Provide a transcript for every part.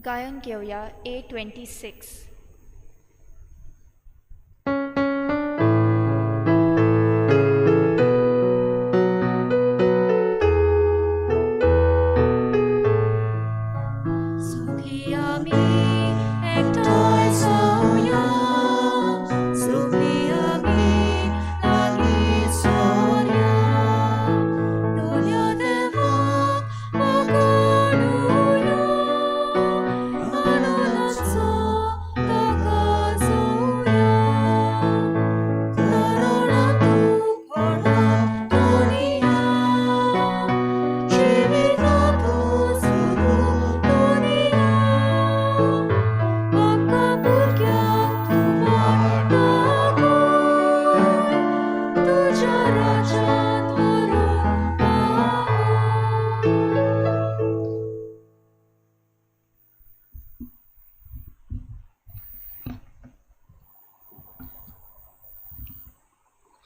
गायन घेऊया A26.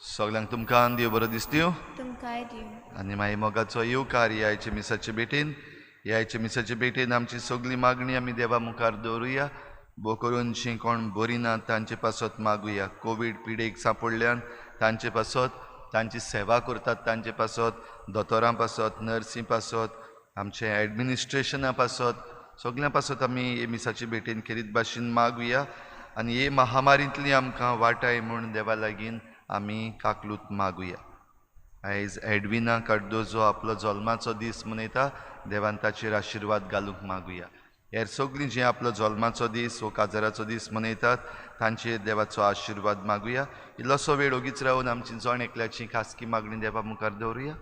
सगळ्यांक तुमकां देव बरो दीस दिवं. तुमकांय दिवं. आनी मागीर मोगाचो येवकार ह्याचे मिसाचे भेटेन. ह्याचे मिसाचे भेटेन आमची सगळी मागणी आमी देवा मुखार दवरुया. बो करून जीं कोण बरीं नात तांचे पासत मागुया. कोवीड पिडेक सांपडल्यान तांचे पासत, तांची सेवा करतात तांचे पासत, दोतोरां पासत, नर्सी पासत, आमचे एडमिनिस्ट्रेशना पासत, सगळ्यां पासत आमी हे मिसाचे भेटेन खेरीत भाशेन मागुया. आनी हे महामारींतली आमकां वाटाय म्हूण देवा लागीं आमी काकलूत मागुया. आयज एडविना कार्दोजो आपलो जल्माचो दीस मनयता. देवान ताचेर आशिर्वाद घालूंक मागुया. हेर सगळीं जीं आपलो जल्माचो दीस वो काजाराचो दीस मनयतात तांचेर देवाचो आशिर्वाद मागुया. इल्लोसो वेळ ओगीच रावन आमची जण एकल्याची खासगी मागणी देवा मुखार दवरुया.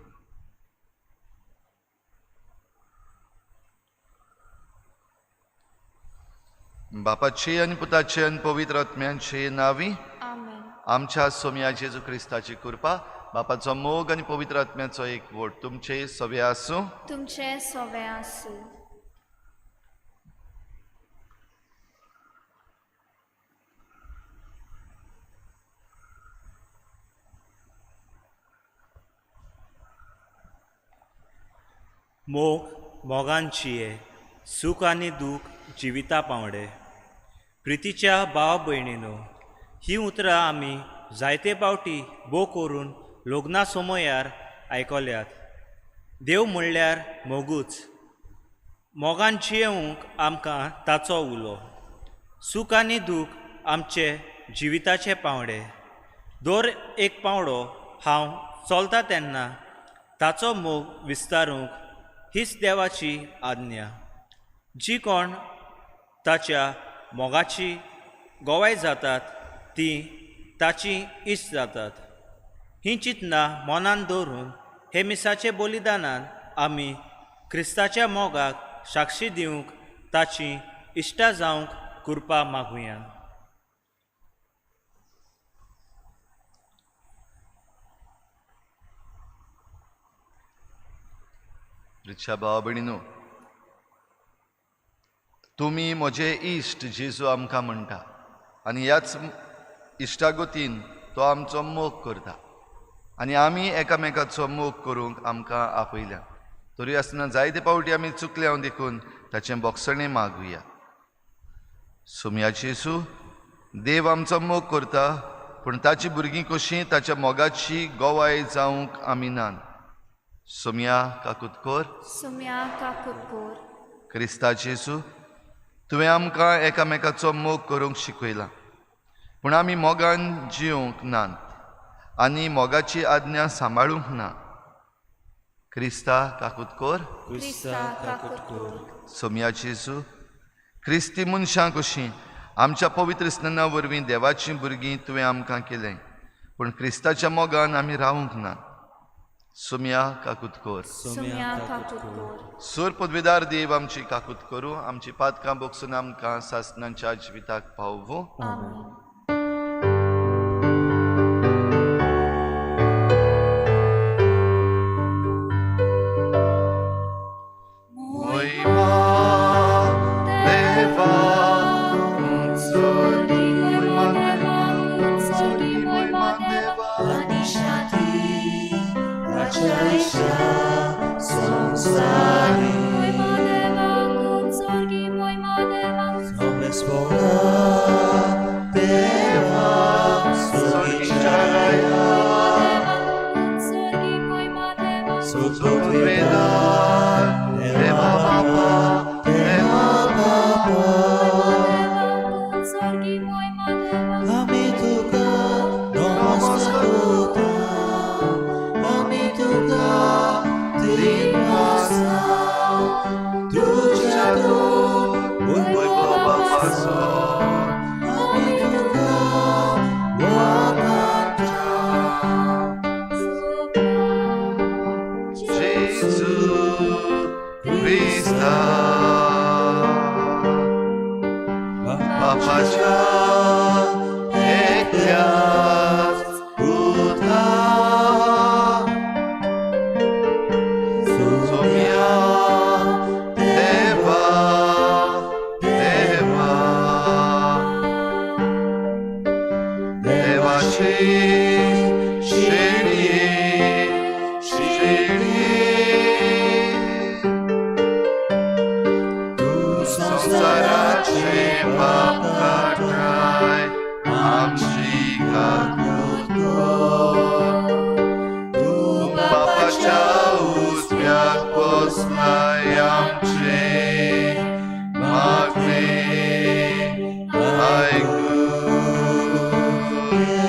बापाचे आनी पुताचे आनी पवित्र आत्म्याचे नांवी. आमच्या सोम्या जेजू क्रिस्ताची कृपा, बापाचो मोग आनी पवित्र आत्म्याचो एकवट तुमचे सवे आसूं. तुमचे सवे आसूं. मोग मोगांचीये, सूख आनी दूख जिविता पावडे. प्रितीच्या भाव भयणीनो, ही उतरां आमी जायते फावटी बो करून लग्ना समयार आयकल्यात. देव म्हणल्यार मोगूच. मोगान जियेवंक आमकां ताचो उलो. सूख आनी दूख आमचे जिविताचे पावडे. दर एक पावडो हांव चलता तेन्ना ताचो मोग विस्तारूंक हीच देवाची आज्ञा. जी कोण ताच्या मोगाची गोवाय जातात ती ताची इश्ट जातात. ही चिंतना मनान दवरून हे मिसाचे बलिदानान आमी क्रिस्ताच्या मोगाक साक्षी दिवंक ताची इश्टा जावंक कृपा मागुया. रिक्षा भाव भयणीनो, तुमी म्हजे इश्ट जेजू आमकां म्हणटा आनी ह्याच इश्टागतीन तो आमचो मोग करता आनी आमी एकामेकाचो मोग करूंक आमकां आपयल्या. तरी आसतना जायते फावटी आमी चुकल्या देखून ताचें बोगसणें मागुया. सोम्याचे जेजू, देव आमचो मोग करता पूण ताची भुरगीं कशीं ताच्या मोगाची गोवाय जावंक आमी नात. सोम्या काकुतकोर. सोम्या काकुतकोर. क्रिस्ताचे जेजू, तुवें आमकां एकामेकाचो मोग करूंक शिकयला पूण आमी मोगान जिवंक नात आनी मोगाची आज्ञा सांबाळूंक ना. क्रिस्ता काकुतकोर. सोम्याचे जेजू, क्रिस्ती मनशां कशीं आमच्या पवित्र स्नाना वरवीं देवाचीं भुरगीं तुवें आमकां केलें पूण क्रिस्ताच्या मोगान आमी रावूंक ना. सोम्या काकुतकोर. सूर पदवेदार देव आमची काकूत करूं, आमची पातकां बोगसून आमकां सासणांच्या जिविताक पावोवं. Sorgi, mój संसाराचे शेळये संसाराचे पाप काटाय आमची काकूत कर. तू पापाच्या उजव्याक बसलाय आमचे मागणे ऐकून घे.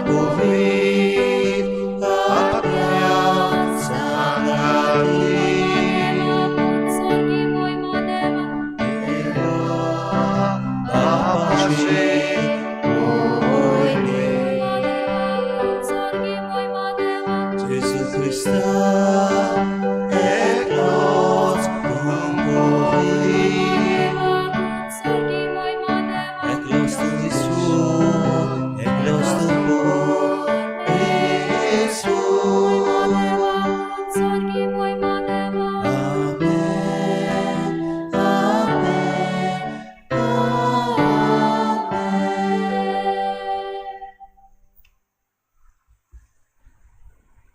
पवित्र आत्म्या सांगाती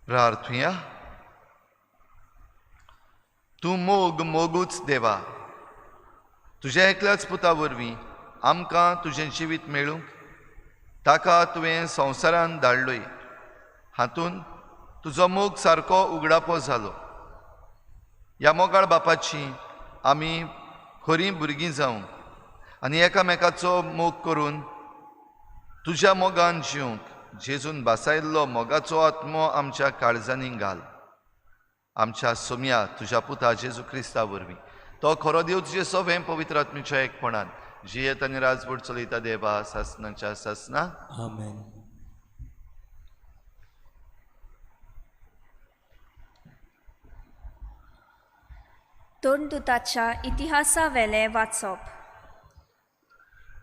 प्रार्थुया. तूं मोगूच देवा, तुज्या एकल्याच पुता वरवीं आमकां तुजें जिवीत मेळूंक ताका तुवें संवसारांत धाडलोय. हातूंत तुजो मोग सारको उगडापो जालो. ह्या मोगाळ बापाची आमी खरीं भुरगीं जावंक आनी एकामेकाचो मोग करून तुज्या मोगान जिवंक जेजून बासायल्लो मोगाचो आत्मो आमच्या काळजांनी घाल. आमच्या सोम्या तुज्या पुता जेजू क्रिस्ता वरवीं तो खरो देव तुजे सगळें पवित्र आत्म्याच्या एकपणान जियेत आनी राजवट चलयता देवा सासनाच्या सासना. आमेन. तोंडदुताच्या इतिहासा वेले वाचप.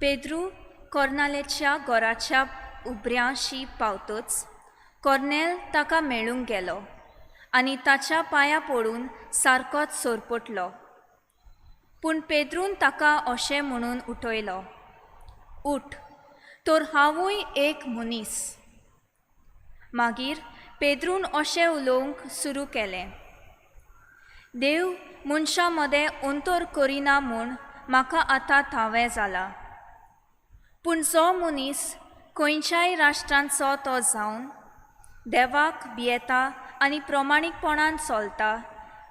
पेद्रू कोर्नालेच्या घराच्या उबऱ्याशी पावतच कोर्नेल ताका मेळूंक गेलो आनी ताच्या पांयां पडून सारकोच सोरपटलो. पूण पेद्रून ताका अशें म्हणून उठयलो, उठ, तर हांवूय एक मनीस. मागीर पेद्रून अशें उलोवंक सुरू केलें, देव मनशां मदें अंतर करिना म्हूण म्हाका आतां थावें जाला. पूण जो मनीस खंयच्याय राष्ट्रांचो तो जावन देवाक भियेता आनी प्रमाणीकपणान चलता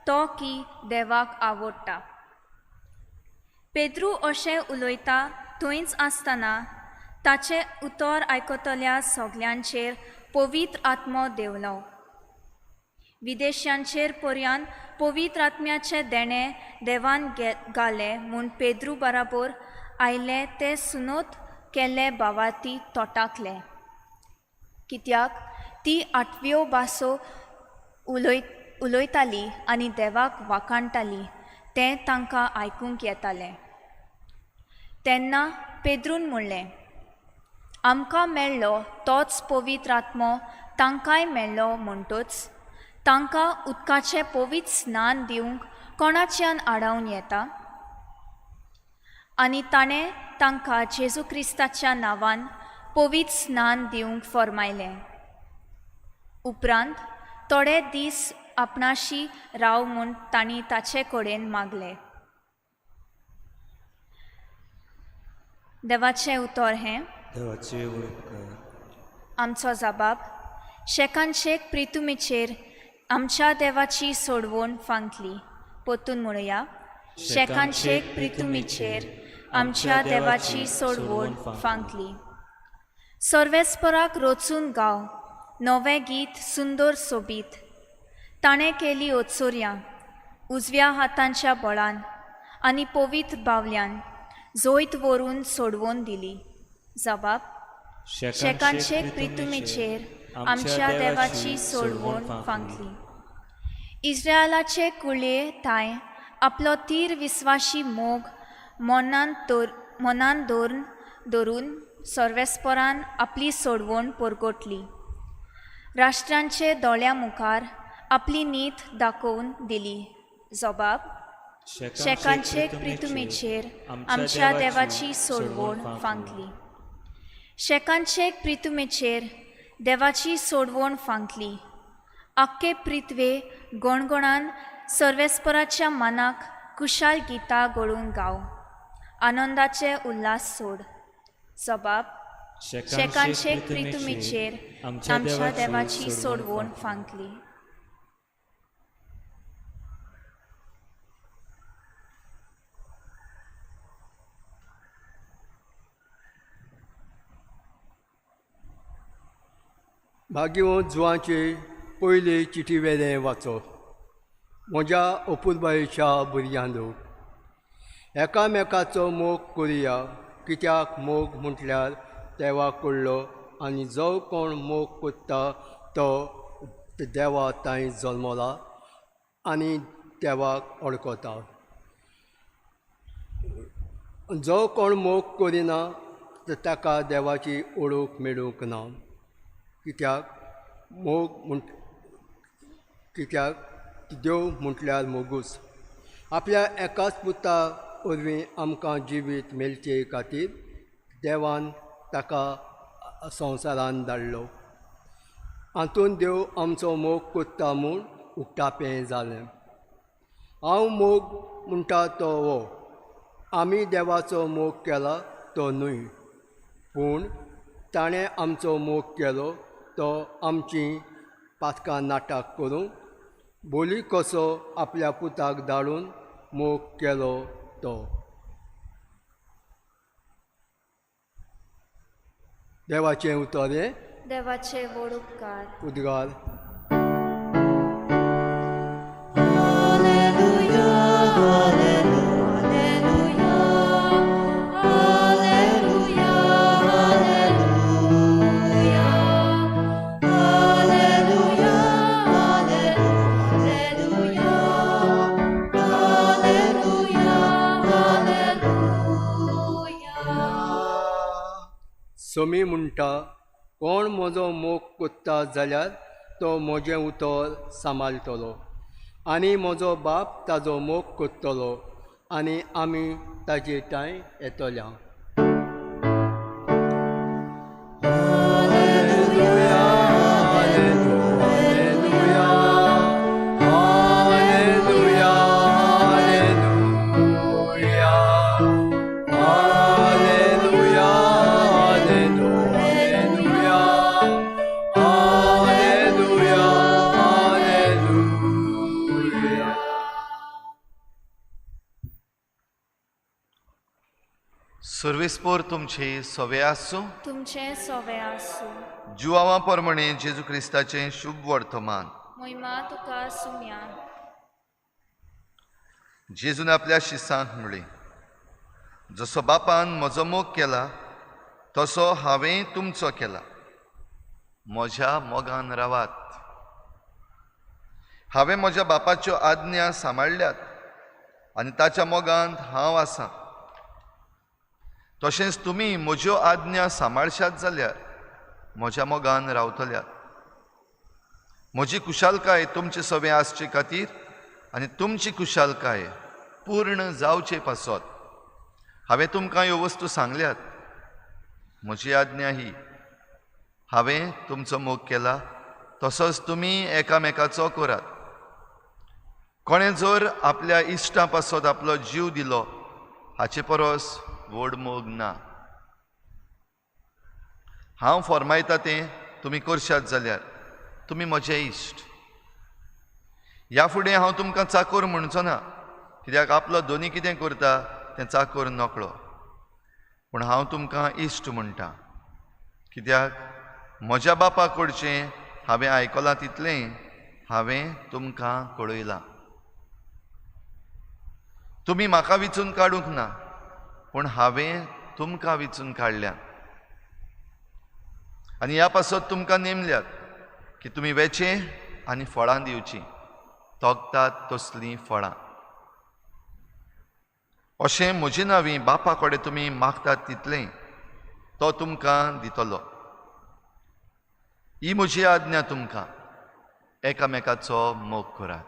तो की देवाक आवडटा. पेद्रू अशें उलयता थंयच आसतना ताचें उतर आयकतल्या सगल्यांचेर पवित्र आत्मो देंवलो. विदेशांचेर पर्यान पवित्र आत्म्याचें देणें देवान घालें म्हूण पेद्रू बराबर आयले ते सुनोत केल्ले भावार्थी तोटाकले. कित्याक ती 8व्यो भासो उलयताली आनी देवाक वाखाणटाली तें तांकां आयकूंक येतालें. तेन्ना पेद्रून म्हणलें, आमकां मेळ्ळो तोच पवित्र आत्मो तांकांय मेळ्ळो म्हणटच तांकां उदकाचें पवित्र स्नान दिवंक कोणाच्यान आडावन येता. आनी ताणें तांकां जेजू क्रिस्ताच्या नांवान पवित्र स्नान दिवंक फरमायलें. उपरांत थोडे दीस आपणाशी राव म्हूण तांणी ताचे कडेन मागलें. देवाचें उतर हें. आमचो जबाब शेकांचेक प्रितुमेचेर आमच्या देवाची सोडवण फांकली. पोतून म्हणुया, शेकांचेक प्रितुमेचेर आमच्या देवाची सोडवण फांकली. सर्वेस्पराक रोचून गाव नवें गीत सुंदर सोबीत. ताणें केली ओचोऱ्यां उजव्या हातांच्या बळान आनी पवित्र बावल्यान जोयत व्हरून सोडवून दिली. जबाब शेकांचेक प्रितुमेचेर आमच्या देवाची सोडवण फांकली. इस्रायलाचे कुळये ताय आपलो तीर विस्वाशी मोग मनान दवरून सर्वेस्परान आपली सोडवण परगटली. राष्ट्रांचे दोळ्या मुखार आपली नीत दाखोवन दिली. जबाब शेकांचे प्रितुमेचेर आमच्या देवाची सोडवण फांकली. शेकांचे प्रितुमेचेर देवाची सोडवण फांकली. आख्खे पृथ्वे गणगणान सर्वेस्पराच्या मनाक कुशाल गितां गळून गाव. आनंदाचे उल्हास सोड. जबाब शेकांचे प्रितुमेचेर आमच्या देवाची सोडवण फांकली. भाग्यवंत जुवांचे पयली चिठी वेलें वाचप. म्हज्या अपुरबायेच्या भुरग्यांलो, एकामेकाचो मोग करुया, कित्याक मोग म्हटल्यार देवा कडलो आनी जो कोण मोग कोत्ता तो देवा तांय जल्मला आनी देवाक अडकता. जो कोण मोग करिना ताका देवाची ओळख मेळूंक ना. कित्याक देव म्हटल्यार मोगूच. आपल्या एकाच पुता वरवीं आमकां जिवीत मेळचे खातीर देवान ताका संवसारान धाडलो. हातून देव आमचो मोग कोत्ता म्हूण उक्तापें जालें. हांव मोग म्हणटा तो हो. आमी देवाचो मोग केला तो न्हय, पूण ताणें आमचो मोग केलो तो आमची पातकां नाटक करून बोली कसो आपल्या पुताक धाडून मोग केलो तो. देवाचें उतर हें. देवाचे व्हड उपकार. उद्गार. समी म्हणटा, कोण म्हजो मोग कोत्ता जाल्यार तो म्हजें उतर सांबाळटलो आनी म्हजो बाप ताजो मोग कोत्तलो आनी आमी ताजे टाय येतल्या. सर्वेस्पोर तुमचे सवे आसूं. तुमचे सवे आसूं. जुवांवा परमणे जेजू क्रिस्ताचें शुभ वर्तमान. महिमा तुका सुम्या. जेजून आपल्या शिसांक म्हणलें, जसो बापान म्हजो मोग केला तसो हांवें तुमचो केला. म्हज्या मोगान रावात. हांवें म्हज्या बापाच्यो आज्ञा सांबाळल्यात आनी ताच्या मोगांत हांव आसां. तशेंच तुमी म्हज्यो आज्ञा सांबाळशात जाल्यार म्हज्या मोगान रावतल्यात. म्हजी कुशालकाय तुमचे सवे आसचे खातीर आनी तुमची कुशालकाय पूर्ण जावचे पासत हांवें तुमकां ह्यो वस्तू सांगल्यात. म्हजी आज्ञा ही, हांवें तुमचो मोग केला तसोच तुमी एकामेकाचो करात. कोणें जर आपल्या इश्टा पासत आपलो जीव दिलो हाचे परस व्हड मोग ना. हांव फरमायता तें तुमी करशात जाल्यार तुमी म्हजे इश्ट. ह्या फुडें हांव तुमकां चाकोर म्हणचो ना, कित्याक आपलो दोनी कितें करता तें चाकोर नकळो. पूण हांव तुमकां इश्ट म्हणटा, कित्याक म्हज्या बापा कडचें हांवें आयकलां तितलें हांवें तुमकां कळयलां. तुमी म्हाका विचून काडूंक ना, पूण हांवें तुमकां विचून काडल्या. आनी ह्या पासत तुमकां नेमल्यात की तुमी वेचे आनी फळां दिवची, तोगतात तसलीं फळां. अशें म्हजे नांवी बापा कडेन तुमी मागतात तितलें तो तुमकां दितलो. ही म्हजी आज्ञा तुमकां, एकामेकाचो मोग करात.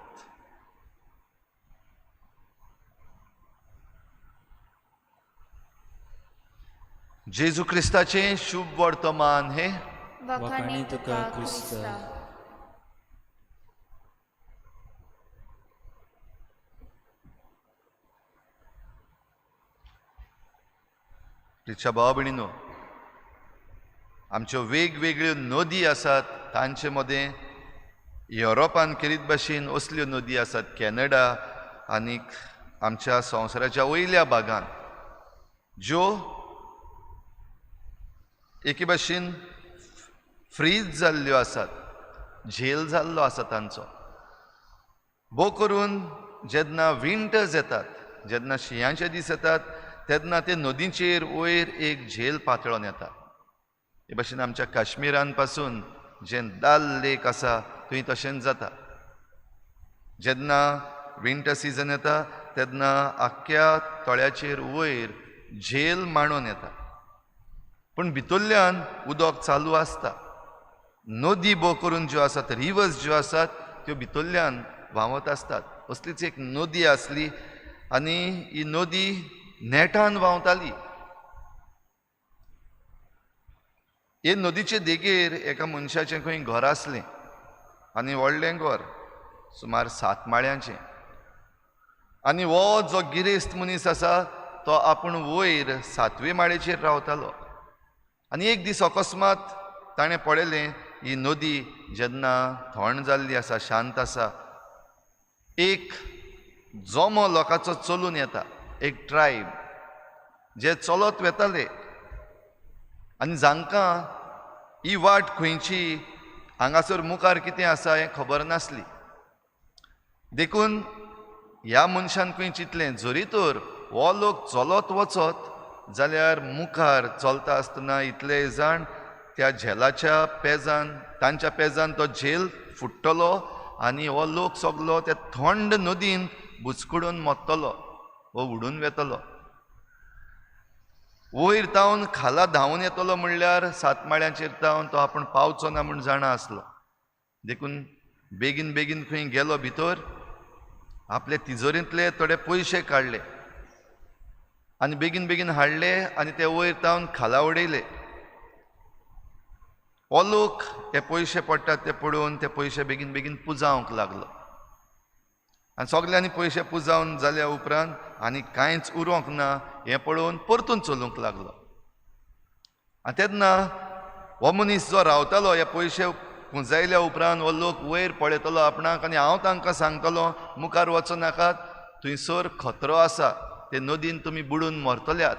जेजू क्रिस्ताचे शुभ वर्तमान हे वखाणी तुका क्रिस्ता. तिच्या भाव भयणीनो, आमच्यो वेगवेगळ्यो नदी आसात. तांचे मदें युरोपान केरीत भाशेन असल्यो नदी आसात कॅनडा आनीक आमच्या संवसाराच्या वयल्या भागान, ज्यो एके भाशेन फ्रीज जाल्ल्यो आसात, झेल जाल्लो आसा तांचो. भोव करून जेन्ना विंटर्स येतात, जेन्ना शिंयाचे दीस येतात, तेन्ना ते नदींचेर वयर एक झेल पातळून येता. हे भाशेन आमच्या काश्मीरान पासून जे दाल लेक आसा थंय तशेंच जाता. जेन्ना विंटर सिजन येता तेन्ना आख्ख्या तळ्याचेर वयर झेल मांडून येता, पूण भितरल्यान उदक चालू आसता. नदी भोव करून ज्यो आसात, रिवर्स ज्यो आसात, त्यो भितरल्यान व्हांवत आसतात. असलीच एक नदी आसली आनी ही नदी नेटान व्हांवताली. हे नदीचे देगेर एका मनशाचें खंय घर आसलें आनी व्हडलें घर, सुमार 7 माळ्यांचें. आनी हो जो गिरेस्त मनीस आसा तो आपूण वयर 7वे माळयेचेर रावतालो. आनी एक दीस अकस्मात ताणें पळयलें ही नदी जेन्ना थंड जाल्ली आसा, शांत आसा, एक जोमो लोकांचो चलून येता, एक ट्रायब जे चलत वेताले आनी जांकां ही वाट खंयची, हांगासर मुखार कितें आसा हें खबर नासली. देखून ह्या मनशान खंय चिंतलें, जरी तर हो लोक चलत वचत जाल्यार मुखार चलता आसतना इतले जाण त्या झेलाच्या पेजान, तांच्या पेजान तो झेल फुट्टलो आनी हो लोक सगलो त्या थंड नदीन बुचकुडून मरतलो वो उडून वेतलो. वयर तावन खाला धांवन येतलो म्हणल्यार 7 माळ्यांचेर तावन तो आपूण पावचो ना म्हूण जाणा आसलो. देखून बेगीन बेगीन खंय गेलो भितर, आपले तिजोरींतले थोडे पयशे काडले आनी बेगीन बेगीन हाडले आनी ते वयर तावन खाला उडयले. हो लोक हे पयशे पडटात ते पळोवन ते पयशे बेगीन बेगीन पुजावंक लागलो. आनी सगल्यांनी पयशे पुजावन जाल्या उपरांत आनी कांयच उरोंक ना हें पळोवन परतून चलूंक लागलो. आनी तेन्ना हो मनीस जो रावतालो हे पयशे पुंजायल्या उपरांत हो लोक वयर पळयतलो आपणाक आनी हांव तांकां सांगतलो मुखार वचो नाकात, थंयसर खतरो आसा, ते नदीन तुमी बुडून मरतल्यात.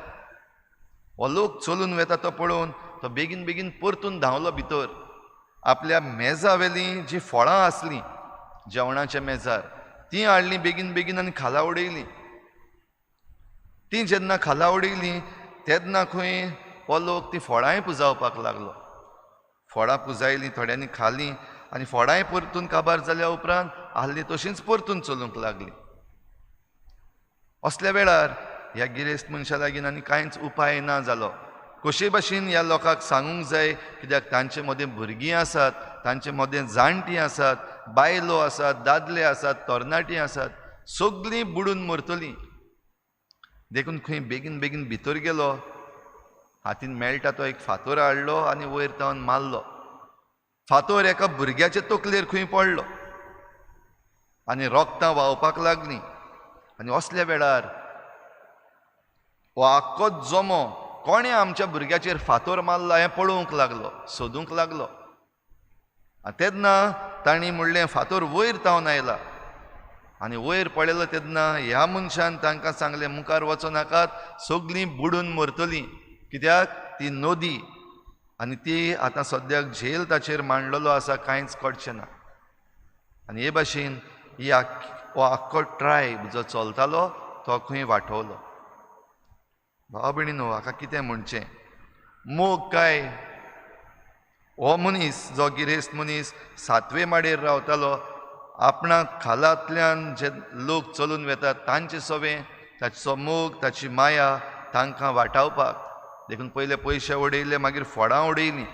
हो लोक चलून वेता तो पळोवन तो बेगीन बेगीन परतून धांवलो भितर. आपल्या मेजा वेली जी फळां आसलीं जेवणाच्या मेजार ती हाडलीं बेगीन बेगीन आनी खाला उडयलीं. ती जेन्ना खाला उडयलीं तेन्ना खंय हो लोक ती फळांय पुजावपाक लागलो. फळां पुजायलीं, थोड्यांनी खालीं आनी फळांय परतून काबार जाल्या उपरांत आहलीं तशींच परतून चलूंक लागलीं. असल्या वेळार ह्या गिरेस्त मनशा लागीं आनी कांयच उपाय ना जालो. कशे भाशेन ह्या लोकांक सांगूंक जाय, कित्याक तांचे मदें भुरगीं आसात, तांचे मदें जाणटीं आसात, बायलो आसात, दादले आसात, तरणाटीं आसात, सगलीं बुडून मरतलीं. देखून खंय बेगीन बेगीन भितर गेलो, हातीन मेळटा तो एक फातर हाडलो आनी वयर तावन मारलो. फातर एका भुरग्याचे तकलेर खंय पडलो आनी रोगतां व्हांवपाक लागलीं. आनी असल्या वेळार हो आख्खोच जोमो कोणें आमच्या भुरग्याचेर फातर मारला हें पळोवंक लागलो, सोदूंक लागलो. तेन्ना तांणी म्हणलें फातर वयर तावन आयला आनी वयर पळयलो तेन्ना ह्या मनशान तांकां सांगलें मुखार वचो नाकात, सगलीं बुडून मरतलीं, कित्याक ती नदी आनी ती आतां सद्याक झेल ताचेर मांडलेलो आसा, कांयच कळचें ना. आनी हे भाशेन हो आख्खो ट्रायब जो चलतालो तो खंय वांठवलो. भाव भयणीनो, हाका कितें म्हणचें? मोग काय? हो मनीस जो गिरेस्त मनीस 7वे माळयेर रावतालो, आपणाक खालांतल्यान जे लोक चलून वेतात तांचे सवें, ताचो मोग, ताची माया तांकां वाटावपाक. देखून पयले पयशे उडयले, मागीर फळां उडयलीं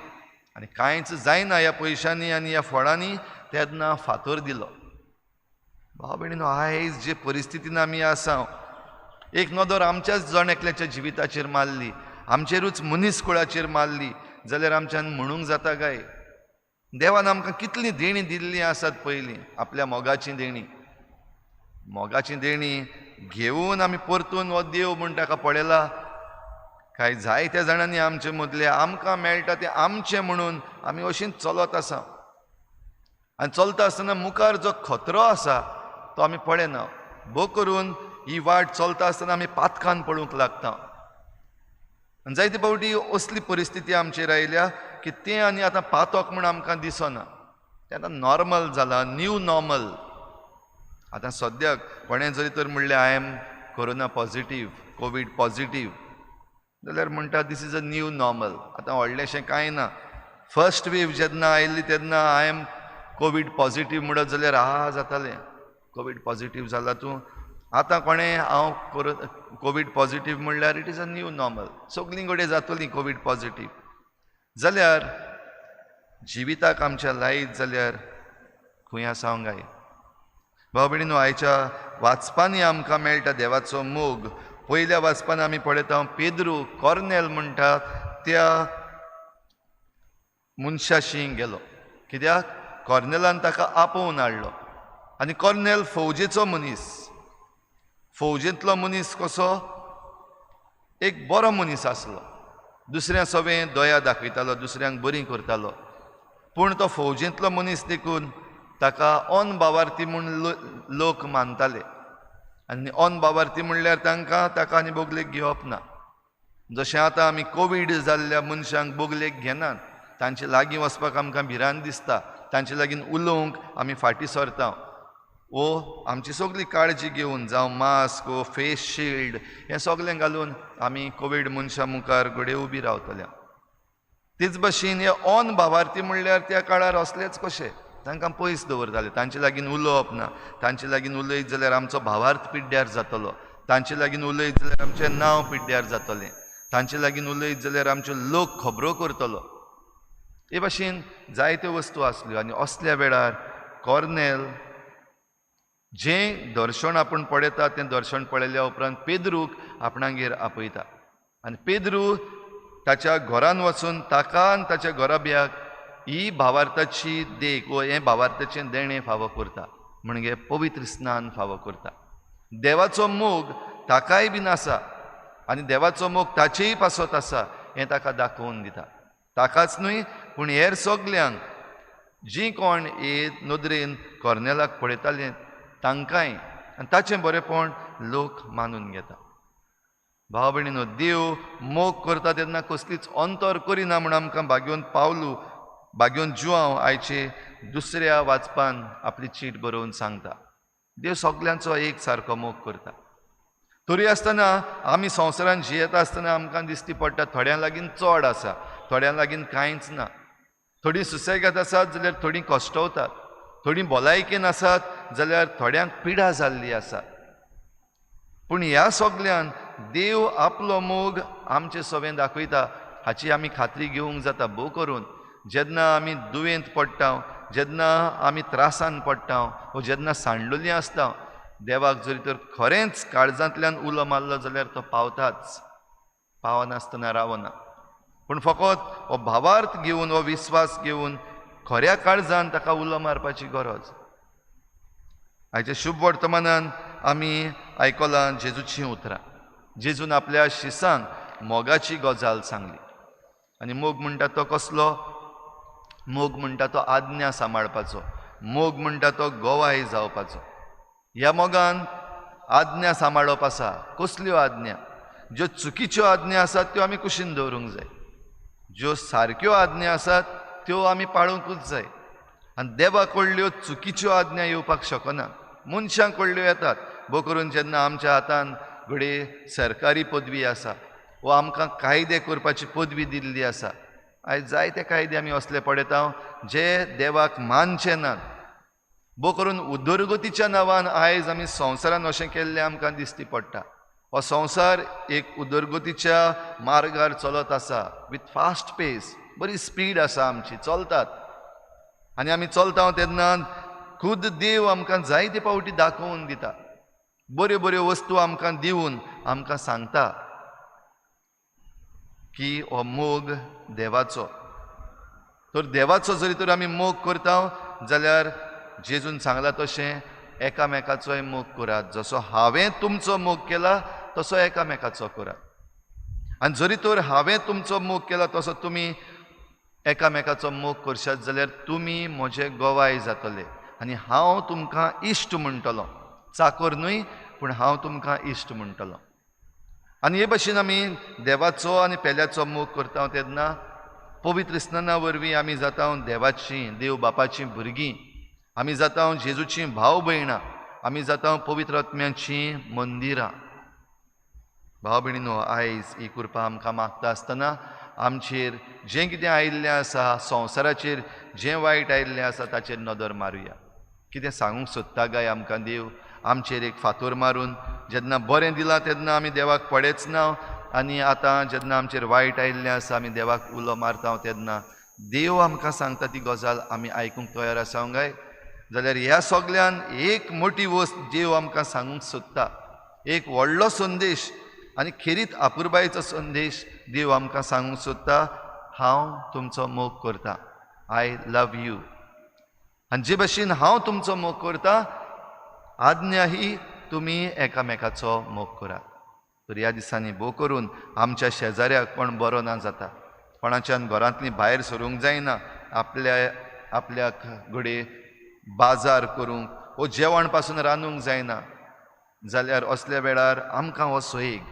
आनी कांयच जायना ह्या पयशांनी आनी ह्या फळांनी. तेन्ना फातर दिलो. भाव भयणीनो, आयज जे परिस्थितीन आमी आसा, एक नदर आमच्याच जण एकल्याच्या जिविताचेर मारली आमचेरूच मनीसकुळाचेर मारली जाल्यार आमच्यान म्हणूंक जाता काय? देवान आमकां कितलीं देणी दिल्लीं आसात पयलीं, आपल्या मोगाचीं देणी घेवन आमी परतून हो देव म्हूण ताका पळयला. कांय जायत्या जाणांनी आमचे मदले आमकां मेळटा तें आमचें म्हणून आमी अशींच चलत आसा. आनी चलता आसतना मुखार जो खतरो आसा तो आमी पळयना. भोव करून ही वाट चलता आसतना आमी पातकान पळोवंक लागता. आनी जायते फावटी असली परिस्थिती आमचेर आयल्या की तें आनी आतां पातक म्हूण आमकां दिसना. तें आतां नॉर्मल जालां, न्यू नॉर्मल. आतां सद्याक कोणें जरी तर म्हणलें I am corona positive, covid positive, जाल्यार म्हणटा this is a new normal. आतां व्हडलेंशें कांय ना. फर्स्ट वेव जेन्ना आयिल्ली तेन्ना आय एम कोवीड पॉझिटीव म्हणत जाल्यार जातालें, कोवीड पॉझिटीव जाला तूं. आतां कोणें हांव कोवीड पॉझिटीव म्हणल्यार it is a new normal. सगलीं कडेन जातलीं कोवीड पॉझिटीव. जाल्यार जिविताक आमच्या लायत जाल्यार खंय आसांव गाय. भाव भयणीनो, आयच्या वाचपांनी आमकां मेळटा देवाचो मोग. पयल्या वाचपान आमी पळयता पेद्रू कॉर्नेल म्हणटा त्या मनशाशी गेलो. कित्याक? कॉर्नेलान ताका आपोवन हाडलो. आनी कॉर्नेल फौजेचो मनीस, फौजेंतलो मनीस कसो? एक बरो मनीस आसलो. दुसऱ्या सगळें दया दाखयतालो, दुसऱ्यांक बरी करतालो. पूण तो फौजेंतलो मनीस देखून ताका ऑन बावार्थी म्हूण लोक मानताले. आनी ऑन बावार्थी म्हणल्यार ताका आनी बोगलेक घेवप ना. जशें आतां आमी कोवीड जाल्ल्या मनशांक बोगलेक घेनात, तांचे लागीं वचपाक आमकां भिरांत दिसता, तांचे लागीं उलोवंक आमी फाटीं सरता. आमची सगळी काळजी घेवन जावं मास्क फेस शिल्ड हें सगळें घालून आमी कोवीड मनशां मुखार घडये उबी रावतल्या. तेच भाशेन हे ऑन भावार्थी म्हणल्यार त्या काळार असलेच कशे तांकां पयस दवरताले. तांचे लागीं उलोवप ना. तांचे लागीं उलयत जाल्यार आमचो भावार्थ पिड्ड्यार जातलो. तांचे लागीं उलयत जाल्यार आमचें नांव पिड्ड्यार जातलें. तांचे लागीं उलयत जाल्यार आमच्यो लोक खबरो करतलो. हे भाशेन जायत्यो वस्तू आसल्यो. आनी असल्या वेळार कॉर्नेल जें दर्शन आपूण पळयता तें दर्शन पळयल्या उपरांत पेद्रूक आपणागेर आपयता. आनी पेद्रू ताच्या घरान वचून ताका आनी ताच्या घराब्याक ही भावार्थाची देख हें भावार्थाचें देणें फावो करता. म्हणजे पवित्र स्नान फावो करता. देवाचो मोग ताकाय बीन आसा आनी देवाचो मोग ताचेय पासत आसा हें ताका दाखोवन दिता. ताकाच न्हय पूण हेर सगल्यांक जीं कोण हे नदरेन कॉर्नेलाक पळयतालीं तांकांय आनी ताचें बरेपण लोक मानून घेता. भाव भयणीनो, देव मोग करता तेन्ना कसलीच अंतर करिना म्हूण आमकां बागेवन जुआंव आयचे दुसऱ्या वाचपान आपली चीट बरोवन सांगता. देव सगल्यांचो एक सारको मोग करता. तरी आसतना आमी संवसारान जियेता आसतना आमकां दिश्टी पडटा थोड्यां लागीं चड आसा, थोड्यां लागीं कांयच ना. थोडीं सुसेगाद आसात जाल्यार थोडीं कश्टवतात. थोडीं भलायकेन आसात जाल्यार थोड्यांक पिडा जाल्ली आसा. पूण ह्या सगळ्यान देव आपलो मोग आमचे सवें दाखयता हाची आमी खात्री घेवंक जाता. भोव करून जेन्ना आमी दुयेंत पडटा, जेन्ना आमी त्रासान पडटा वा जेन्ना सांडलोलीं आसता, देवाक जरी तर खरेंच काळजांतल्यान उलो मारलो जाल्यार तो पावताच. पावनासतना रावना. पूण फकत हो भावार्थ घेवन हो विस्वास घेवन खऱ्या काळजान ताका उलो मारपाची गरज. आयच्या शुभ वर्तमानान आमी आयकलां जेजूचीं उतरां. जेजून आपल्या शिसांक मोगाची गजाल सांगली. आनी मोग म्हणटा तो कसलो? मोग म्हणटा तो आज्ञा सांबाळपाचो. मोग म्हणटा तो गोवाय जावपाचो. ह्या मोगान आज्ञा सांबाळप आसा. कसल्यो आज्ञा? ज्यो चुकीच्यो आज्ञा आसात त्यो आमी कुशीन दवरूंक जाय. ज्यो सारक्यो आज्ञा आसात त्यो आमी पाळूंकूच जाय. आनी देवा कडल्यो चुकीच्यो आज्ञा येवपाक शकना. मनशां कडल्यो येतात. भोव करून जेन्ना आमच्या हातान घडये सरकारी पदवी आसा वा आमकां कायदे करपाची पदवी दिल्ली आसा, आयज जायते कायदे आमी असले पळयता जे देवाक मानचे नात. भोव करून उदरगतीच्या नांवान आयज आमी संवसारान अशें केल्लें आमकां दिश्टी पडटा. हो संवसार एक उदरगतीच्या मार्गार चलत आसा विथ फास्ट पेस. बरी स्पीड आसा आमची, चलतात. आनी आमी चलता तेन्ना खुद देव आमकां जायते फावटी दाखोवन दिता. बऱ्यो बऱ्यो वस्तू आमकां दिवन आमकां सांगता की हो मोग देवाचो. तर देवाचो जरी तर आमी मोग करता जाल्यार जेजून सांगला तशें एकामेकाचोय मोग करात. जसो हांवें तुमचो मोग केला तसो एकामेकाचो करात. आनी जरी तर हांवें तुमचो मोग केला तसो तुमी एकामेकाचो मोग करशात जाल्यार तुमी म्हजे गोवाय जातले आनी हांव तुमकां इश्ट म्हणटलो. चाकर न्हय पूण हांव तुमकां इश्ट म्हणटलो. आनी हे भाशेन आमी देवाचो आनी पेल्याचो मोग करता तेन्ना पवित्र स्नाना वरवीं आमी जाता देवाचीं देव बापाचीं भुरगीं. आमी जाता जेजूचीं भाव भयणां. आमी जाता पवित्र आत्म्याचीं मंदिरां. भाव भयणीनो, आयज ही कृपा आमकां मागता आसतना आमचेर जें कितें आयिल्लें आसा, संवसाराचेर जें वायट आयिल्लें आसा ताचेर नदर मारुया. कितें सांगूंक सोदता काय आमकां देव? आमचेर एक फातर मारून जेन्ना बरें दिलां तेन्ना आमी देवाक पडेच ना आनी आतां जेन्ना आमचेर वायट आयिल्लें आसा आमी देवाक उलो मारता तेन्ना देव आमकां सांगता ती गजाल आमी आयकूंक तयार आसा काय? जाल्यार ह्या सगळ्यान एक मोठी वस्त देव आमकां सांगूंक सोदता. एक व्हडलो संदेश आनी खेरीत आपुरबायेचो संदेश देव आमकां सांगूंक सोदता. हांव तुमचो मोग करता. I love you. आनी जे भाशेन हांव तुमचो मोग करता आज्ञा ही तुमी एकामेकाचो मोग करात. तर ह्या दिसांनी भोव करून आमच्या शेजाऱ्याक कोण बरो ना जाता, कोणाच्यान घरांतली भायर सरूंक जायना, आपल्याक घडये बाजार करूंक वो जेवण पासून रांदूंक जायना जाल्यार असल्या वेळार आमकां हो सोयेग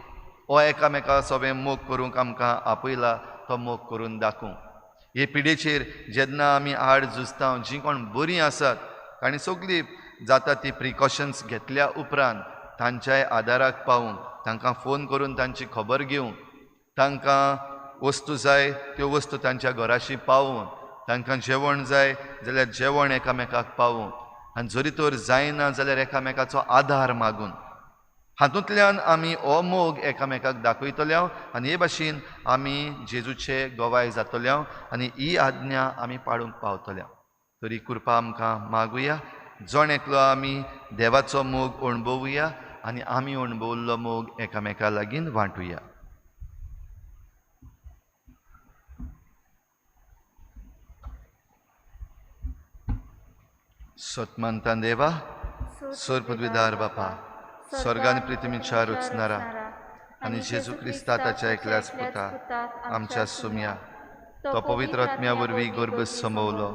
हो एकामेका सोबे मोग करूंक आमकां आपयला तो मोग करून दाखोवंक. हे पिडेचेर जेन्ना आमी आड झुजता जीं कोण बरीं आसात तांणी सगळीं जाता ती प्रिकॉशन्स घेतल्या उपरांत तांच्याय आदाराक पावूंक, तांकां फोन करून तांची खबर घेवंक, तांकां वस्तू जाय त्यो वस्तू तांच्या घराशी पावोवन, तांकां जेवण जाय जाल्यार जेवण एकामेकाक पावोवन, आनी जरी तर जायना जाल्यार एकामेकाचो आदार मागून हातूंतल्यान आमी हो मोग एकामेकाक दाखयतले आनी हे भाशेन आमी जेजूचे गोवाय जातले आनी ही आज्ञा आमी पाळूंक पावतले. तर ही कृपा आमकां मागुया. जण एकलो आमी देवाचो मोग अणभवुया आनी आमी अणभविल्लो मोग एकामेका लागीं वांटुया. सतमंता देवा, सोरपदवीदार बापा, स्वर्गान पृथ्वीच्या रुचणारा आनी जेजू क्रिस्ता ताच्या एकल्याच पुता आमच्या सुम्या तो पवित्र आत्म्या वरवीं गर्भ संभवलो,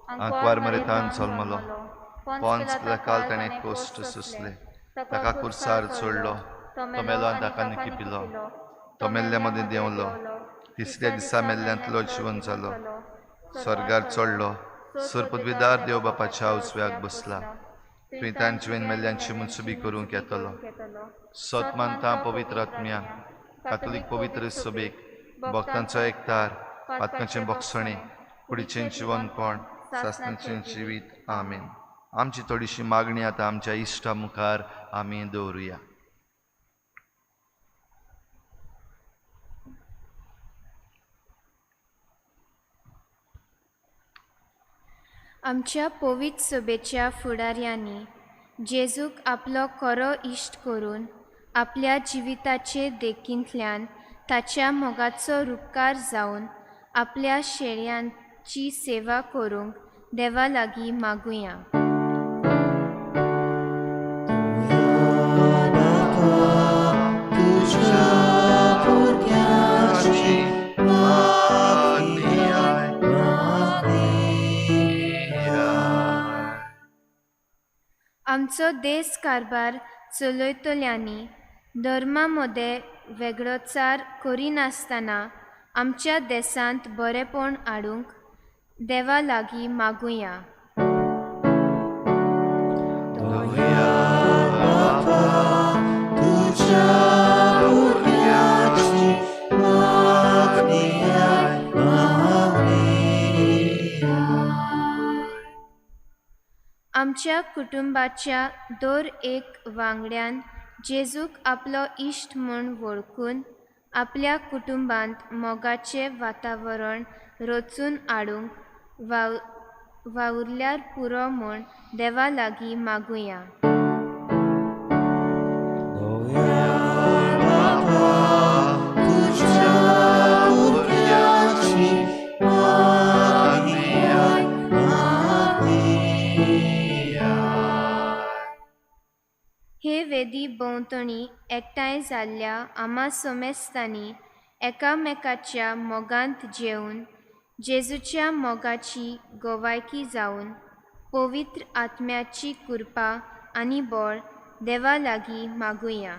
आंकवार मरेतान जल्मलो, पोंच पिलातान ताणें कोश्ट सोंसले, ताका कुर्सार चोडलो, तो मेलो आनी ताका निखिपिलो, तो मेल्ल्या मदें देंवलो, तिसऱ्या दिसा मेल्ल्यांतलो जिवन जालो, स्वर्गार चडलो, सोरपदवीदार देव बापाच्या उजव्याक बसला, थंय तांचे जिवेन मेल्ल्यांची मुनसुबी करूंक येतलो. सतमानता पवित्र आत्म्या, कातोलीक पवित्र सभेक, भक्तांचो एकतार, आत्म्याचें भोगसणें, कुडीचें जिवनपण, सासणाचें जिवीत. आमेन. आमची थोडीशी मागणी आतां आमच्या इश्टा मुखार आमी दवरुया. आमच्या पवित्र सभेच्या फुडाऱ्यांनी जेजूक आपलो खरो इश्ट करून आपल्या जिविताचे देखींतल्यान ताच्या मोगाचो रुपकार जावन आपल्या शेळयांची सेवा करूंक देवा लागीं मागुया. आमचो देश कारबार चलयतल्यांनी धर्मा मदें वेगळोचार करिनासतना आमच्या देशांत बरेपण हाडूंक देवा लागीं मागुया. आमच्या कुटुंबाच्या दर एक वांगड्यान जेजूक आपलो इश्ट म्हूण वळखून आपल्या कुटुंबांत मोगाचें वातावरण रचून हाडूंक वावुरल्यार पुरो म्हूण देवा लागीं मागुया. तुझ्या भोंवतणी एकठांय जाल्ल्या आम्हा सोमेस्तांनी एकामेकाच्या मोगांत जेवन जेजूच्या मोगाची गोवायकी जावन पवित्र आत्म्याची कृपा आनी बळ देवा लागीं मागुया.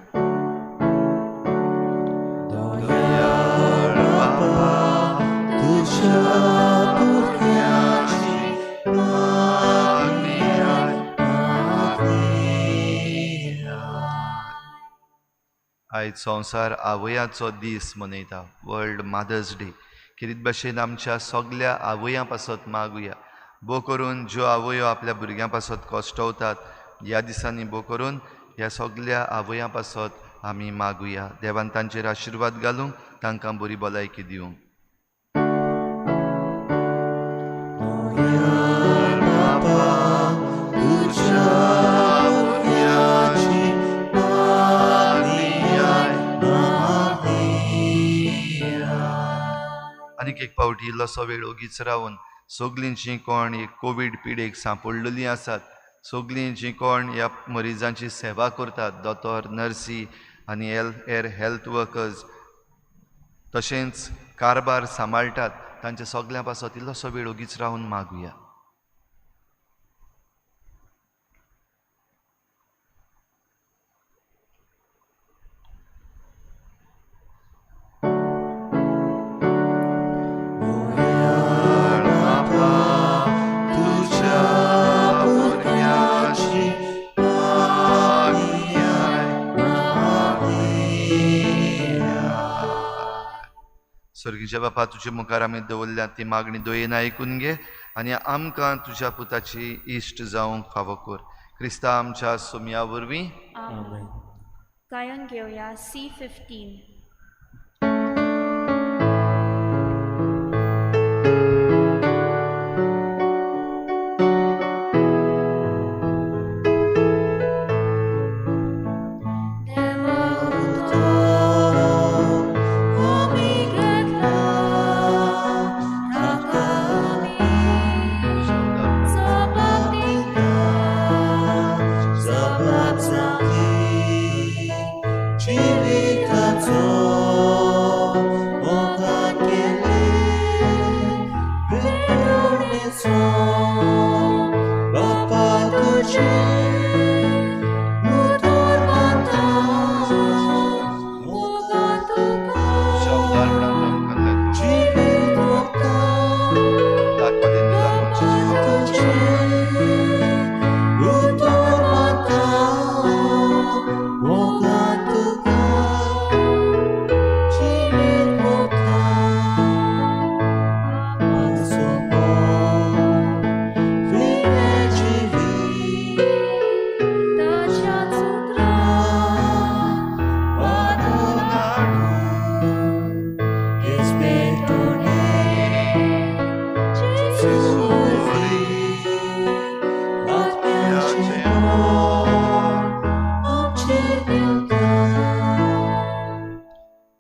आयज संवसार आवयाचो दीस मनयता, वर्ल्ड मदर्स डे. कितें भाशेन आमच्या सगल्या आवयां पासत मागुया. भोव करून ज्यो आवयो आपल्या भुरग्यां पासत कश्टवतात ह्या दिसांनी भोव करून ह्या सगल्या आवयां पासत आमी मागुया. देवान तांचेर आशिर्वाद घालूंक तांकां बरी भलायकी दिवंक. आनीक एक फावटी इल्लोसो वेळ ओगीच रावन सगलींची कोण एक कोवीड पिडेक सांपडलेलीं आसात, सगलीं जीं कोण ह्या मरिजांची सेवा करतात, दोतोर, नर्सी आनी हेल्थ वर्कर्स, तशेंच कारबार सांबाळटात, तांच्या सगल्यां पासत इल्लोसो वेळ ओगीच रावन मागुया. सर्गीच्या बापा, तुजे मुखार आमी दवरल्या ती मागणी दोयेन आयकून घे आनी आमकां तुज्या पुताची इश्ट जावंक फावो कर. क्रिस्ता आमच्या सुमया वरवीं. गायन घेवया C15.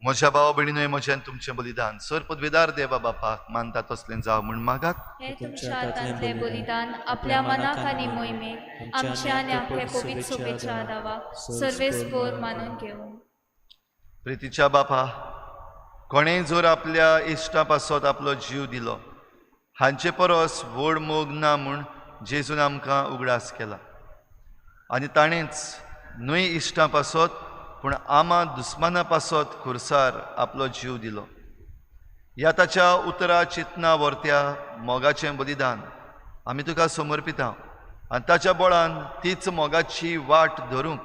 म्हज्या भाव भयणींनो, म्हज्यान तुमचें बलिदान सर पदवेदार देवा बापाक मानता तसलें जावं म्हूण मागात. हे तुमच्या हातांतले बलिदान आपल्या मनाक आनी मोहिमेक आमच्या आनी आपल्या पवित्र सोबेच्या आदावाक सर्वेस्पोर मानून घेवं. प्रितीच्या बापा, कोणेय जर आपल्या इश्टा पासत आपलो जीव दिलो, हांचे परस व्हड मोग ना म्हूण जेजून आमकां उगडास केला. आनी ताणेंच न्हय इश्टां पासत पूण आमा दुस्माना पासत खुरसार आपलो जीव दिलो. ह्या ताच्या उतरा चिंतना व्हरत्या मोगाचें बलिदान आमी तुका समर्पिता आनी ताच्या बळान तीच मोगाची वाट धरूंक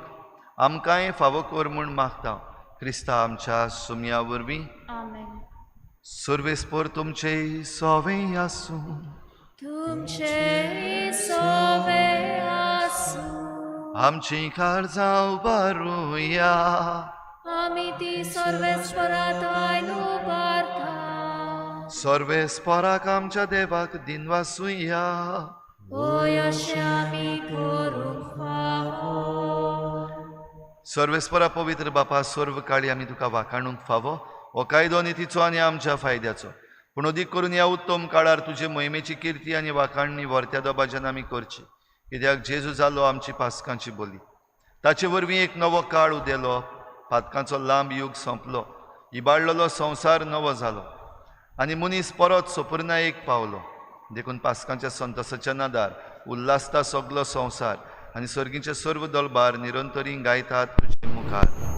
आमकांय फावो कर म्हूण मागता. क्रिस्ता आमच्या सुमया वरवीं. आमेन. सर्वेस्पोर तुमचे सोवें आसूं. तुमचे सोवे आसूं. आमची काळजां उबारुया. आमी ती सर्वेस्परात आयन उबारता. सर्वेस्पराक आमच्या देवाक दिन वासुया. ओय अशें आमी करूंक फावो. सर्वेस्परा पवित्र बापा, सर्व काळी आमी तुका वाखाणूंक फावो. हो कायदो नितीचो आनी आमच्या फायद्याचो, पूण अदीक करून ह्या उत्तम काळार तुजे मोहिमेची कीर्ती आनी वाखाणणी व्हरत्या दोबाज्यान आमी करची, कित्याक जेजू जालो आमची पासकांची बोली. ताचे वरवीं एक नवो काळ उदेलो, पातकांचो लांब युग सोंपलो, इबाडलेलो संवसार नवो जालो आनी मनीस परत सोपुर्नायेक पावलो. देखून पास्कांच्या संतोसाच्या नादार उल्हासता सगलो संवसार आनी सर्गीचे सर्व दलबार निरंतरी गायतात तुजे मुखार.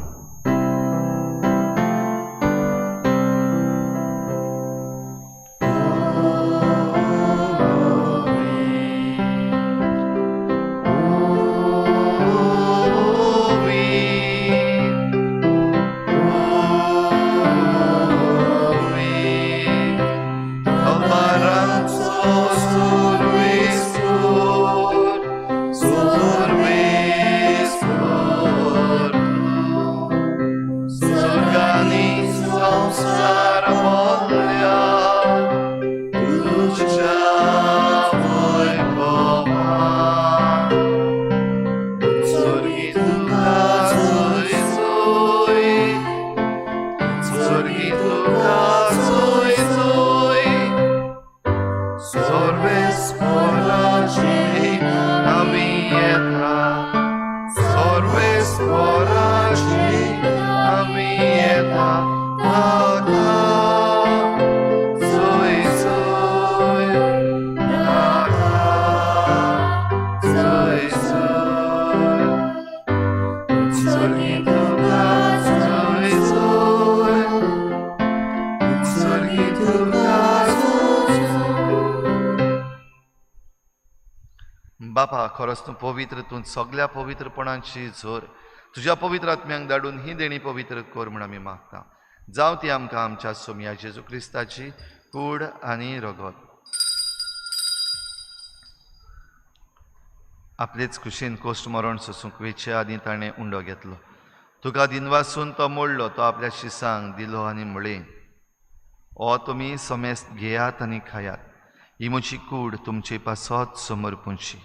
बापा, खरोच तूं पवित्र, तूं सगळ्या पवित्रपणाची झोर तुज्या पवित्र आत्म्यांक धाडून ही देणी पवित्र कर म्हूण आमी मागता. जावं ती आमकां आमच्या सोमया जेजू क्रिस्ताची कूड आनी रगत. आपलेच कुशीन कोश्ट मरण सोसूंक वेचे आदी ताणें उंडो घेतलो. तुका दिनवासून तो मोडलो, तो आपल्या शिसांक दिलो आनी म्हळें, ओ तुमी समेस्त घेयात आनी खायात, ही म्हजी कूड तुमचे पासत समर्पूंची.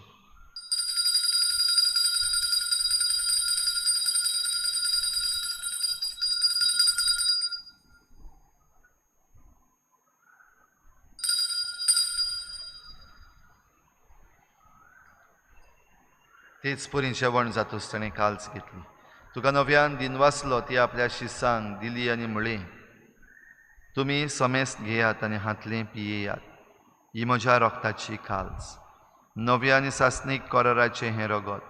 तेच परी जेवण जातूच ताणें काल्स घेतली. तुका नव्यान दिनवासलो, ती आपल्या शिसांक दिली आनी म्हळें, तुमी समेस्त घेयात आनी हातलें पियेयात, ही म्हज्या रोगताची काल्स. नव्या आनी सासणीक कोराराचें हें रगत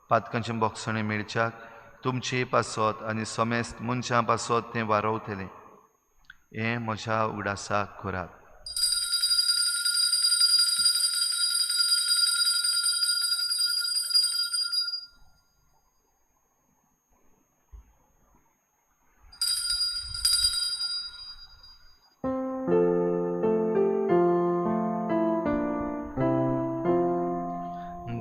पातकांचें बोगसणें मेळच्याक तुमचे पासत आनी समेस्त मनशां पासत तें वारवतलें. हें म्हज्या उगडासाक करात.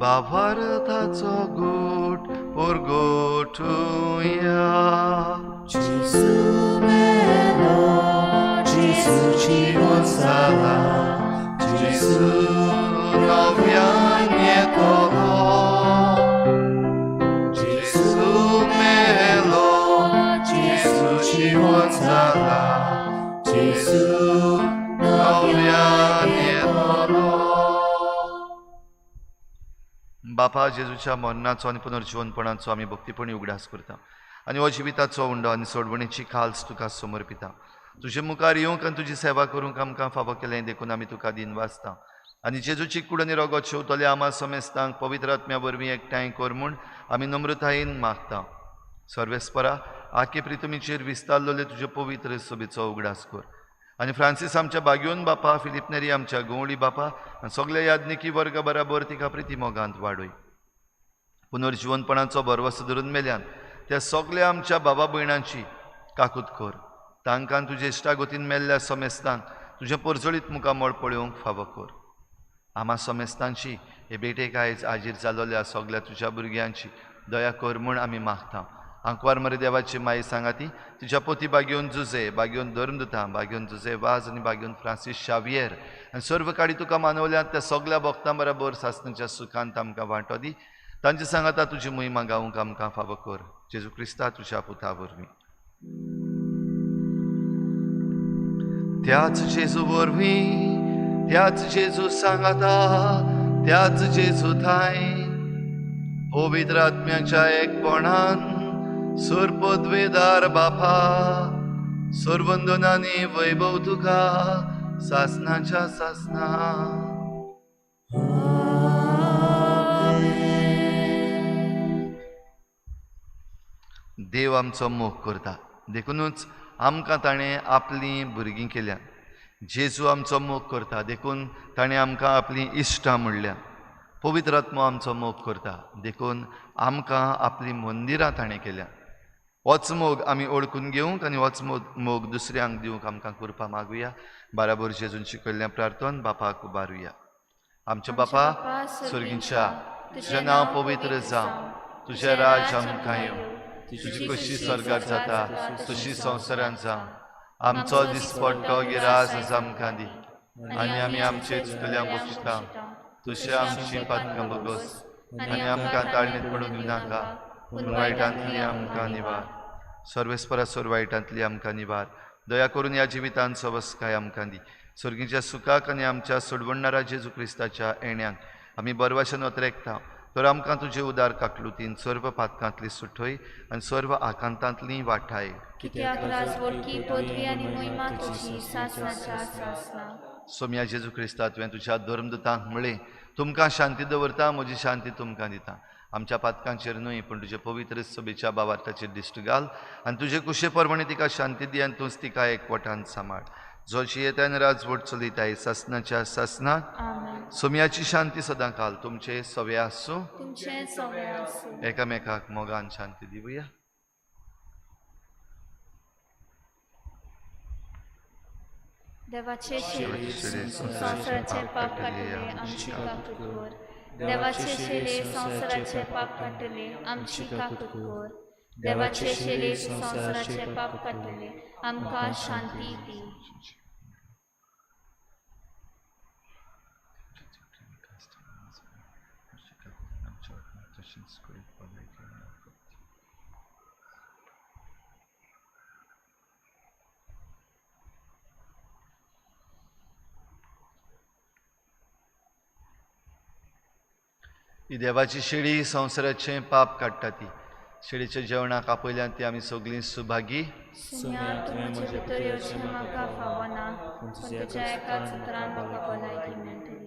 बाभारताचो गोठ परगोठुया. Gesù melo, Gesù जीवन जाला, Gesù nowyan येतलो. Gesù melo, Gesù जीवन जाला, Gesù nowyan येतलो. बापा, जेजूच्या मरणाचो आनी पुनर्जीवनपणाचो आमी भक्तीपणी उगडास करता आनी हो जिविताचो उंडो आनी सोडवणेची खाल्स तुका समर्पिता. तुजे मुखार येवंक आनी तुजी सेवा करूंक आमकां फावो केलें देखून आमी तुका दिन वाचता आनी जेजूची कूड आनी रगत शेवतले आमा समेस्तांक पवित्र आत्म्या वरवीं एकठांय कर म्हूण आमी नम्रतायेन मागता. सर्वेस्परा, आखे प्रितमीचेर विस्तारलोले तुजे पवित्र सभेचो उगडास कर आनी फ्रांसीस आमच्या बागयोन बापा, फिलिप नेरी आमच्या गवळी बापा आनी सगळे याज्ञिकी वर्ग बराबर तिका प्रिती मोगांत वाडय. पुनर्जीवनपणाचो भरवसो धरून मेल्यान त्या सगळ्या आमच्या बाबा भयणांची काकूत कर. तांकां तुजे इश्टागोतीन मेल्ल्या समेस्तांक तुजे परजळीत मुखामळ पळोवंक फावो कर. आमा समेस्तांची हे बेटेक आयज आजीर जालोल्या सगळ्या तुज्या भुरग्यांची दया कर म्हूण आमी मागता. आंकवार मरे देवाची माई सांगाती तुज्या पोती बागयोन जुजे, बागयोन धर्मदुतां, बागयोन जुजे वाज आनी बागयोन फ्रांसीस शावियर आनी सर्व काडी तुका मानवल्यात त्या सगळ्या भक्तां बरोबर सासणेच्या सुखांत आमकां वांटो दी. तांची सांगाता तुजी मोहिमा गावूंक आमकां फावो कर. जेजू क्रिस्ता तुज्या पुता वरवीं. त्याच जेजू वरवीं, त्याच जेजू सांगाता, त्याच जेजू थाय पवित्र आत्म्याच्या एकपणान सुरपदवेदार बापा सर्वंदनांनी वैभव तुका सासनाच्या सासना. देव आमचो मोग करता. देखूनच आमकां ताणें आपलीं भुरगीं केल्या. जेजू आमचो मोग करता. देखून ताणें आमकां आपलीं इश्टां म्हणल्या. पवित्र आत्मो आमचो मोग करता. देखून आमकां आपलीं मंदिरां ताणें केल्या. होच मोग आमी ओळखून घेवंक आनी होच मोग दुसऱ्यांक दिवंक आमकां करपा मागुया. बाराबर जेजून शिकयल्ल्या प्रार्थन बापाक उबारुया. आमचे बापा सुर्गींच्या, तुजें नांव पवित्र जावं, तुजें राज आमकां येवं, तुजी कशी स्वर्गांत जाता तशी संवसारांत जावं. आमचो दिसपट्टो गिरास आज आमकां दी आनी आमी आमचे चुकल्यांक बक्षिता. तुजे आमची पातकां बगस आनी आमकां ताळणेत पडूंक दिवनाका, पूण वायटांतली आमकां निवार. सर्वेस्परासोर वायटांतली आमकां निवार. दया करून ह्या जिवितांचो वस्काय आमकां दी. सर्गीच्या सुखाक आनी आमच्या सोडवणारा जेजू क्रिस्ताच्या येण्याक आमी बरवाशेन वतरेकता. तर आमकां तुजे उदार काकलुतीन सर्व पातकांतली सुटय आनी सर्व आकांतांतली वाटाय. कित्याक राजवडकी पदवी आनी महिमा तुजी सासनाच्या सासना. सोम्या जेजू क्रिस्ता तुवें तुज्या धर्मदुतांक म्हळें, तुमकां शांती दवरता, म्हजी शांती तुमकां दिता. आमच्या पातकांचेर न्हय पूण तुजे पवित्र सभेच्या बाबार्थाचेर दिश्ट घाल आनी तुजे कुशे परमणे तिका शांती दी आनी तूंच तिका एकवटान सांबाळ. जोशी येतान राजवट चलयताय सासनाच्या सासनाक. सोम्याची शांती सदां काल तुमचे सवे आसूं. एकामेकाक मोगान शांती दिवया. देवाचे शेळे संवसाराचे पाप काटले आमची काकूट कर. देवाचे शेळे संवसाराचे पाप काटले आमची काकूट कर. देवाचे शेळे संवसाराचे पाप काटले आमकां शांती दी. ही देवाची शेळी संवसाराचें पाप काडटा. ती शेळीच्या जेवणाक आपयल्यान ती आमी सगळीं सुभागी. तुमचे भितर येवचें म्हाका फावना, पूण तुज्या एकाच उतरान म्हाका भलायकी मेळटली.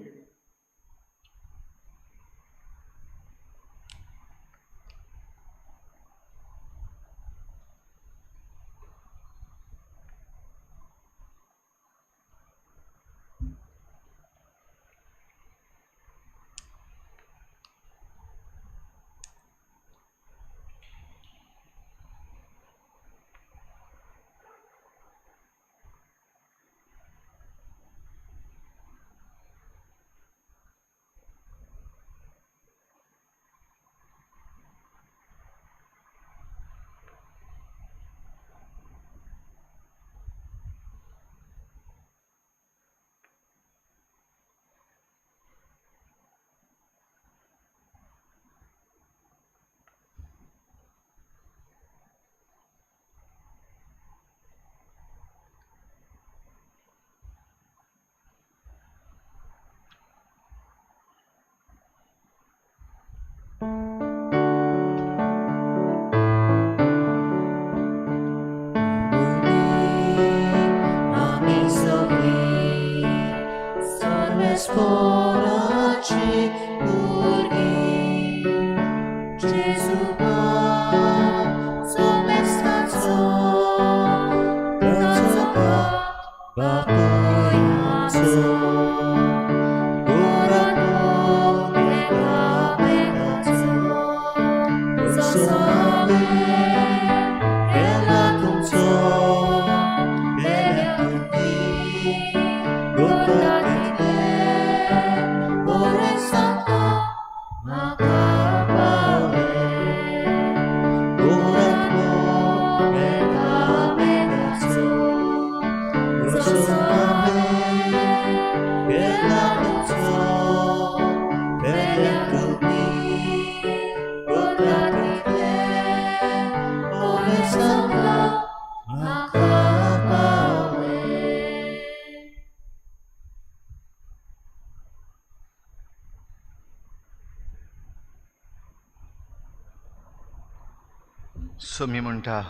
येसू मी म्हणटा,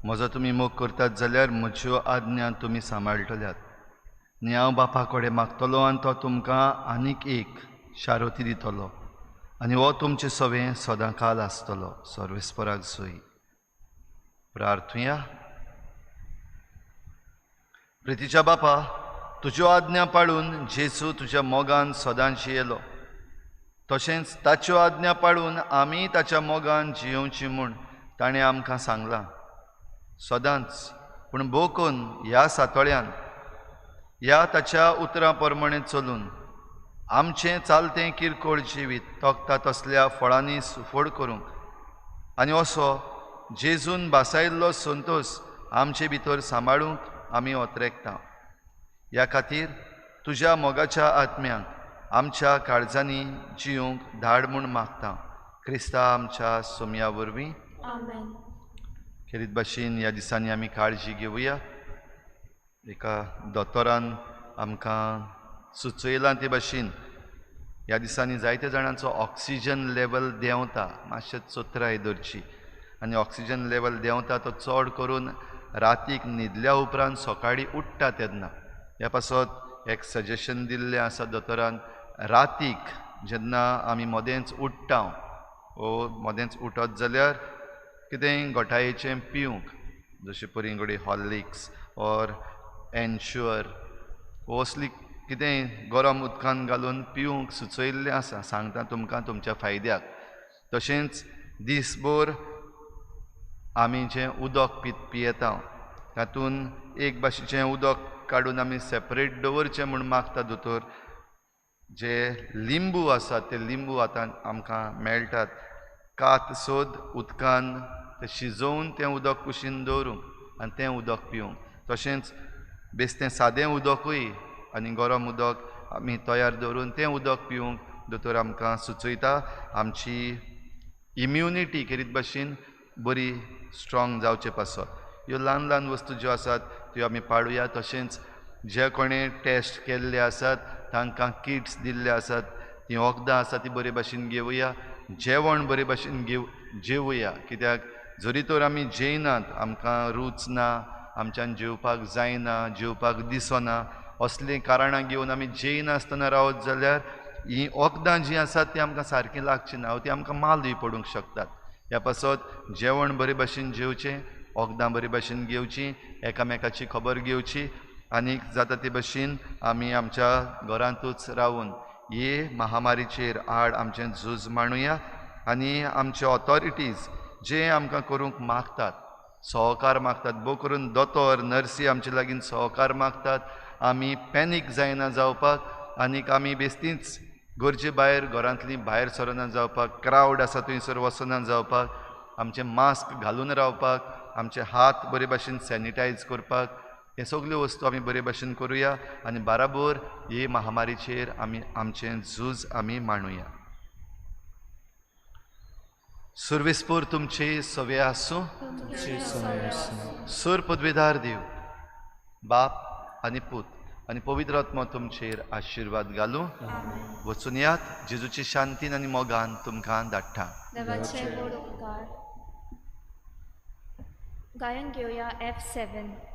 म्हजो तुमी मोग करतात जाल्यार म्हज्यो आज्ञा तुमी सांबाळटल्यात. आनी हांव बापा कडेन मागतलो आनी तो तुमकां आनीक एक शारोती दितलो, आनी हो तुमचे सवें सदांकाल आसतलो. सर्वेस्पराक सोय. प्रार्थुया. प्रितीच्या बापा, तुज्यो आज्ञा पाळून जेजू तुज्या मोगान सदांच येयलो. तशेंच ताच्यो आज्ञा पाळून आमी ताच्या मोगान जियोवची म्हूण ताणें आमकां सांगलां. सदांच पूण भोव करून ह्या सातोळ्यान ह्या ताच्या उतरां प्रमाणें चलून आमचें चालतें किरकोळ जिवीत तोखता तसल्या फळांनी सुफोड करूंक आनी असो जेजून भासायिल्लो संतोश आमचे भितर सांबाळूंक आमी ओतरेकता. ह्या खातीर तुज्या मोगाच्या आत्म्यांक आमच्या काळजांनी जियोंक धाड म्हूण मागता. क्रिस्ता आमच्या सोमया वरवीं. आमेन. खेरीत भाशेन ह्या दिसांनी आमी काळजी घेवया. एका दोतोरान आमकां सुचयलां ते भाशेन ह्या दिसांनी जायत्या जाणांचो ऑक्सिजन लेवल देंवता. मातशें चोत्राय धरची. आनी ऑक्सिजन लेवल देंवता तो चड करून रातीक न्हिदल्या उपरांत सकाळीं उठ्ठा तेन्ना. ह्या पासत एक सजेशन दिल्लें आसा दोतोरान, रातीक जेन्ना आमी मोदेंच उठ्ठा वो मोदेंच उठत जाल्यार कितेंय घोटायेचें पिवंक, जशें परीं घडये हॉर्लिक्स ऑर एन्श्युअर वो असली कितेंय गरम उदकान घालून पिवंक सुचयिल्लें आसा. सांगता तुमकां तुमच्या फायद्याक. तशेंच दिसभर आमी जें उदक पियेता तातूंत एक भाशेचें उदक काडून आमी सेपरेट दवरचें म्हूण मागता दोतोर. जे लिंबू आसात ते लिंबू आतां आमकां मेळटात. कात सोद उदकान तें शिजोवन तें उदक कुशीन दवरूंक आनी तें उदक पिवंक. तशेंच बेश्टें सादें उदकूय आनी गरम उदक आमी तयार दवरून तें उदक पिवंक दोतोर आमकां सुचयता. आमची इम्युनिटी खेरीत भाशेन बरी स्ट्रॉंग जावचे पासत. ह्यो ल्हान ल्हान वस्तू ज्यो आसात त्यो आमी पाळुया. तशेंच जे कोणें टेस्ट केल्ले आसात तांकां किट्स दिल्ले आसात तीं वखदां आसा तीं बरे भाशेन घेवया. जेवण बरे भाशेन जेवया. कित्याक जरी तर आमी जेयनात, आमकां रूच ना, आमच्यान जेवपाक जायना, जेवपाक दिसना, असलीं कारणां घेवन आमी जेयनासतना रावत जाल्यार हीं वखदां जीं आसात तीं आमकां सारकीं लागचीं ना, तीं आमकां मालूय पडूंक शकतात. ह्या पासत जेवण बरे भाशेन जेवचें, वखदां बरे भाशेन घेवचीं, एकामेकाची खबर घेवची आनी जाता ते भाशेन आमी आमच्या घरांतूच रावून हे महामारीचेर आड आमचें झूज मांडुया. आनी आमचे ऑथॉरिटीज जे आमकां करूंक मागतात, सहकार मागतात, भोव करून दोतोर नर्सी आमचे लागीं सहकार मागतात. आमी पॅनीक जायना जावपाक आनीक आमी बेश्टींच गरजे भायर घरांतलीं भायर सरना जावपाक, क्रावड आसा थंयसर वचना जावपाक, आमचे मास्क घालून रावपाक, आमचे हात बरे भाशेन सॅनिटायज करपाक, हे सगल्यो वस्तू आमी बरे भाशेन करुया आनी बाराबर हे महामारीचेर आमी आमचें झूज आमी मांडुया. सर्वेस्पर तुमचे सवे आसूं. सर पदवेदार देव, बाप आनी पूत आनी पवित्र आत्मा तुमचेर आशिर्वाद घालूं. वचून यात. जेजूची शांतीन आनी मोगान तुमकां धाडटा. देवाचे गोड उपकार. गायन घेवया F7.